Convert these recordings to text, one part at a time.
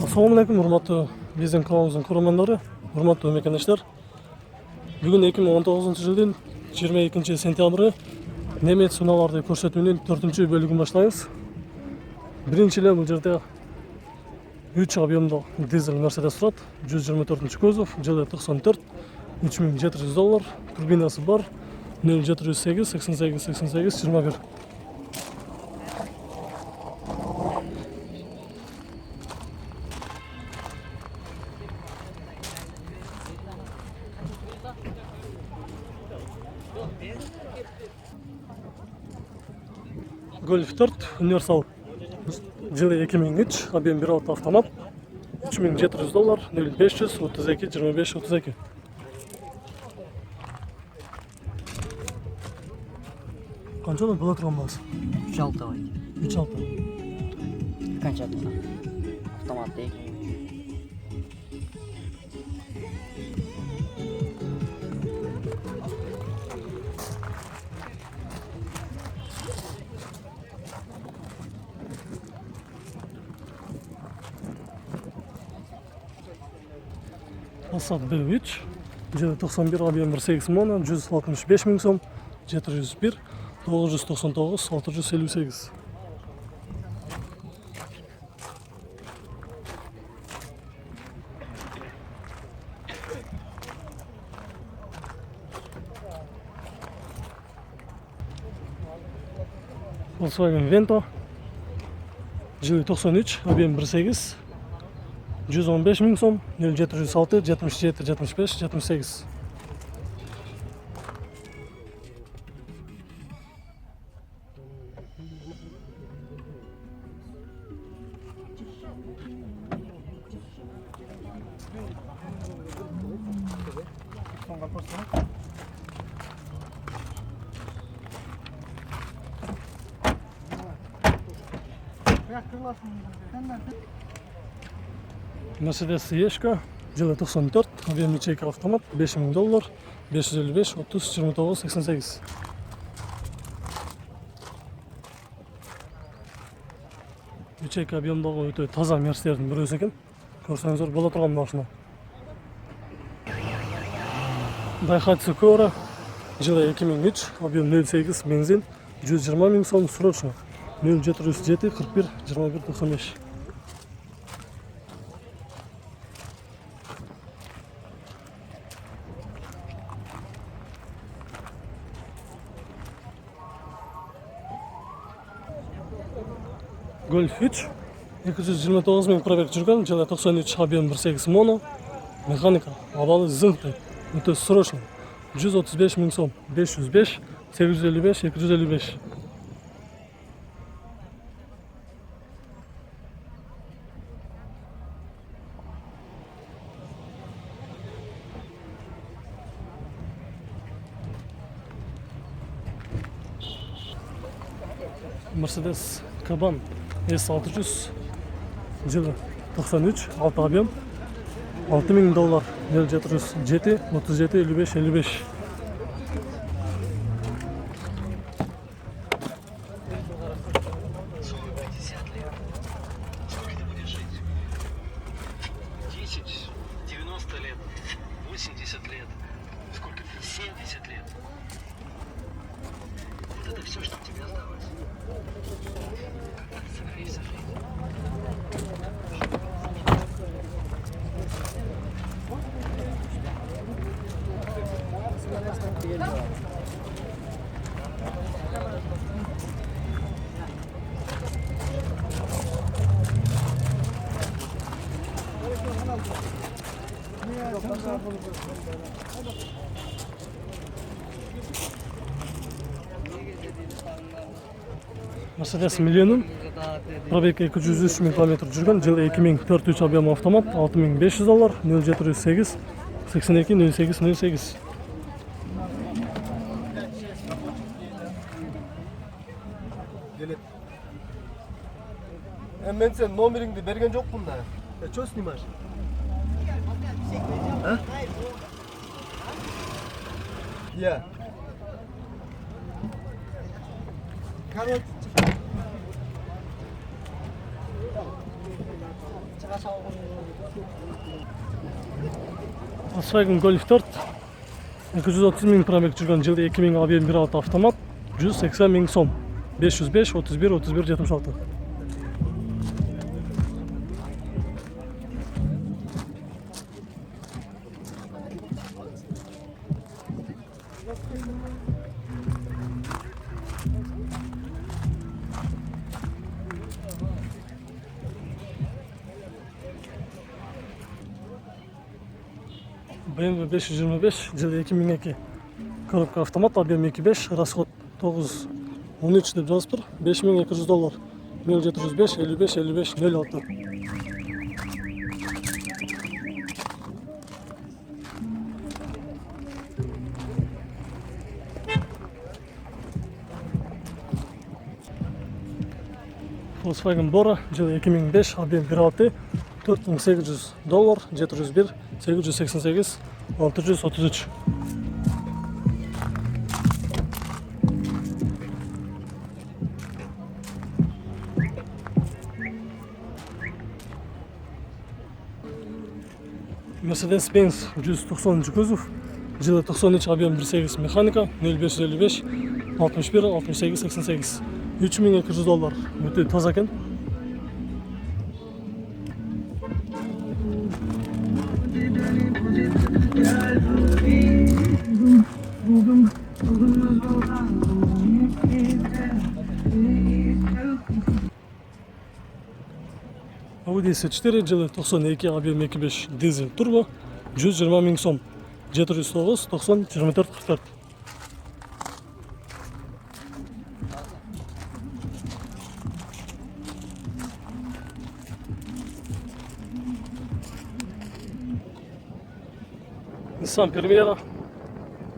Assalamualaikum, урматтуу биздин каналыбыздын көрөрмөндөрү, урматтуу мекендештер. Бүгүн 2019 жылдын 22 сентябры немец унааларды көрсөтүүнүн 4 бөлүгүн баштайбыз. Биринчи эле бул жерде 3 объемдуу дизель Mercedes турат, 124 көзөв, жылы 94, $3700, турбинасы бар, 0708 88 88 21. Golf 4 универсал, жылы 2003, объем 1 авто автомат, $3700, 0500 32 25 32. Qanchadan bo'la turgan bo'lsa? 3.6 voy. 3.6. Qancha turadi? Avtomatda. Passat B3, жылы 91, объем 1.8 mono, 165 ming so'm, 701, 999, 658. Volkswagen Vento, жылы 93, объем 1.8, 115 ming so'm, 0706 77 75 78. Mercedes Ешка, жылы 94, объем ячейка автомат, $5000, 555 30 29 88. Ячейка объемдогу өтө таза мерстердин бирөөсү экен. Көрсөңүздөр боло турган машина. Daihatsu Cora, жылы 2003, объем 08 бензин, 120 ming so'm, срочно, 0707 41 21 95. Golf 3, 229 ming пробег жүргөн, жылы 93, объем 1.8 mono, механика, абалы зыңтай, өтө срочно, 135 ming so'm, 505 855 255. Mercedes Kaban S600, жылы 93, 6 объем, $6000, 0707 37 55 55. Mercedes Millennium, пробег 203 ming км жүргөн, жылы 2004, объем автомат, $6500, 0708 82 08 08. Мен сен номериңди берген жокмун да. Чё снимаешь? А? Я. Короче. Volkswagen Golf 4 230 000 пробег жүрген жылы 2001 автомат 180 000 сом 505 31 31 76. BMW 525 жылы 2002 коробка автомат, объем 2.5, расход 913 деп жазып тұр. $5200. 0705 55 55 06. Volkswagen Bora жылы 2005, объем 1.6, $4800, 701 888 633. Mercedes-Benz 190 кузов, жылы 93, объем 1.8, механика, 0555 61 68 88. $3200. Өте таза екен. Audi S4 жылы 92, объем 2.5, дизель турбо, 120 000 сом, 709 90 24 44. Nissan Primera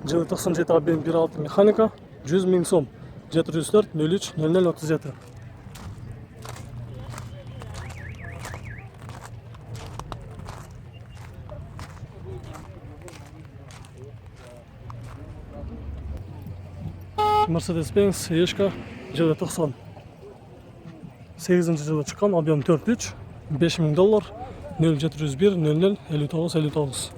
жылы 97, объем 1.6, механика, 100 000 сом, 704 03 00 37. Mercedes-Benz Ешка жылы 90. 8 жылы шыққан, объем 4.3, $5000, 0701 00 59 59.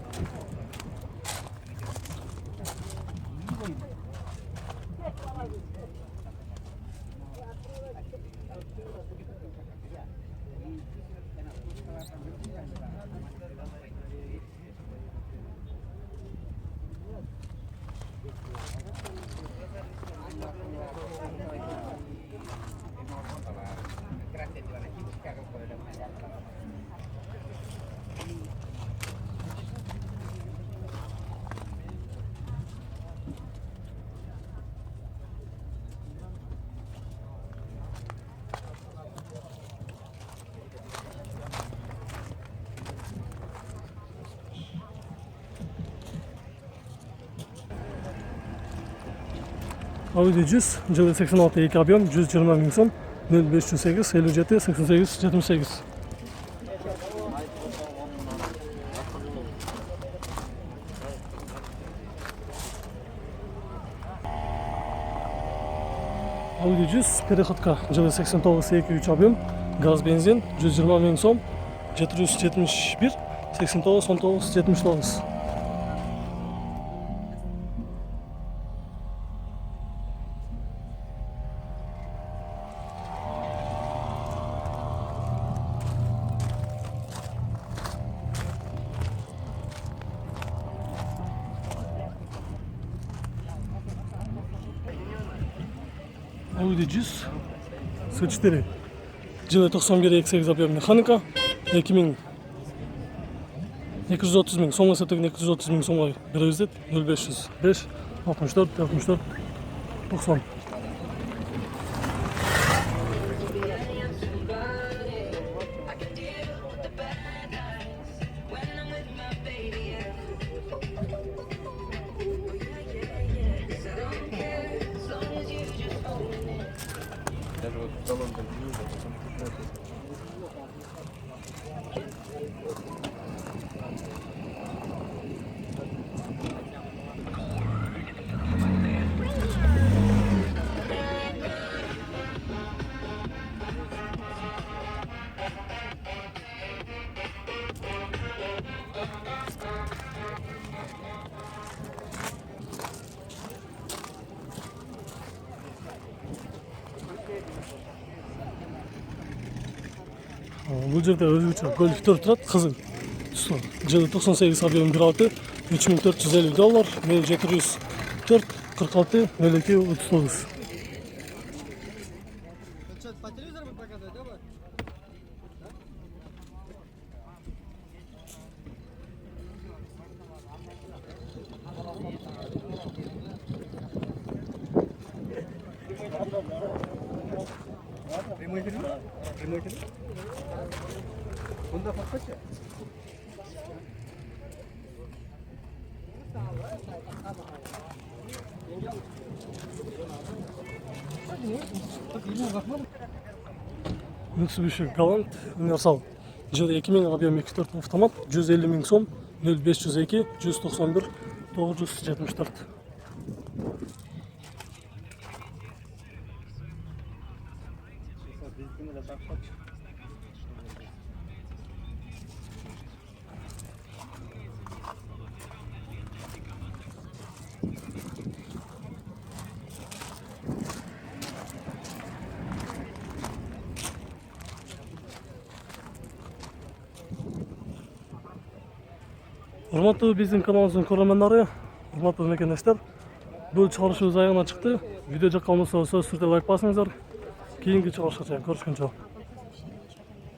Audi 100 жылы 86, 2 объем, 120 000 сом, 0508 57 88 78. Audi 100 переходка жылы 89, 2.3 объем, газ бензин, 120 000 сом, 771 89 19 79. Audi 100 S4 жылы 91, 2.8 объем, механика, 230 000 сомға сәттеген 230 000 сомға беріңіздет, 0505 64 64 90. Даже вот салон там ниже, Бул жерде өзгөчө көлүктөр турат, кызыл түстүү. Жылы 98 объем кираты $3450, 0704 46 02 39. По телевизору вы показываете, да? Прямой эфир? Прямой эфир? Бунда факт. Mitsubishi Galant универсал. Жылы 2000 объем 2.4 автомат, 150 000 сом, 0502 191 974. Урматтуу биздин каналыбыздын көрөрмөндөрү, урматтуу мекендештер, бул чыгарышыбыз аягына чыкты. Видео жаккан болсо сөзсүздө лайк басыңыздар. Кийинки чыгарышка чейин көрүшкөнчө.